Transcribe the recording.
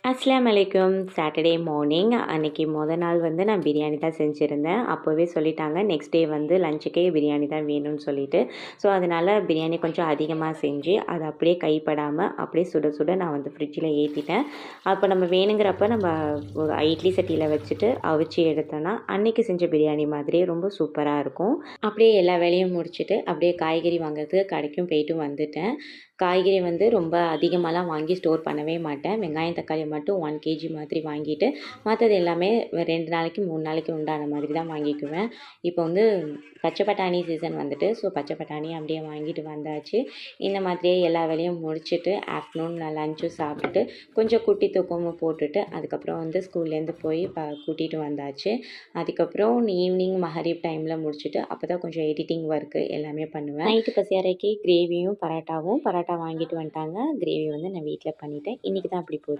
அஸ்ஸலாமு அலைக்கும். Saturday morning அன்றைக்கி நாள் வந்து நான் பிரியாணி தான் செஞ்சுருந்தேன். அப்போவே சொல்லிட்டாங்க நெக்ஸ்ட் டே வந்து லஞ்சுக்கே பிரியாணி தான் வேணும்னு சொல்லிட்டு. ஸோ அதனால் பிரியாணி கொஞ்சம் அதிகமாக செஞ்சு அதை அப்படியே கைப்படாமல் அப்படியே சுட சுட நான் வந்து ஃப்ரிட்ஜில் ஏற்றிட்டேன். அப்போ நம்ம வேணுங்கிறப்ப நம்ம ஒரு இட்லி சட்டியில் வச்சுட்டு அவிச்சு எடுத்தோன்னா அன்றைக்கி செஞ்ச பிரியாணி மாதிரியே ரொம்ப சூப்பராக இருக்கும். அப்படியே எல்லா வேலையும் முடிச்சுட்டு அப்படியே காய்கறி வாங்குறதுக்கு கடைக்கும் போயிட்டு வந்துட்டேன். காய்கறி வந்து ரொம்ப அதிகமாகலாம் வாங்கி ஸ்டோர் பண்ணவே மாட்டேன். வெங்காயம் தக்காளி மட்டும் 1 கேஜி மாதிரி வாங்கிட்டு மற்றது எல்லாமே 2 நாளைக்கு 3 நாளைக்கு உண்டான மாதிரி தான் வாங்கிக்குவேன். இப்போ வந்து பச்சை பட்டாணி சீசன் வந்துட்டு, ஸோ பச்சை பட்டாணி அப்படியே வாங்கிட்டு வந்தாச்சு. இந்த மாதிரியே எல்லா வேலையும் முடிச்சுட்டு ஆஃப்டர்நூன் நான் லஞ்சும் சாப்பிட்டுட்டு கொஞ்சம் குட்டி தூக்கமும் போட்டுட்டு அதுக்கப்புறம் வந்து ஸ்கூல்லேருந்து போய் கூட்டிகிட்டு வந்தாச்சு. அதுக்கப்புறம் ஈவினிங் மகரிப் டைமில் முடிச்சுட்டு அப்போ தான் கொஞ்சம் எடிட்டிங் ஒர்க்கு எல்லாமே பண்ணுவேன். நைட்டு பசியாரைக்கு கிரேவியும் பரோட்டா வாங்கிட்டு வந்துட்டாங்க. கிரேவி வந்து நான் வீட்டில் பண்ணிட்டேன். இன்றைக்கி தான் அப்படி போச்சு.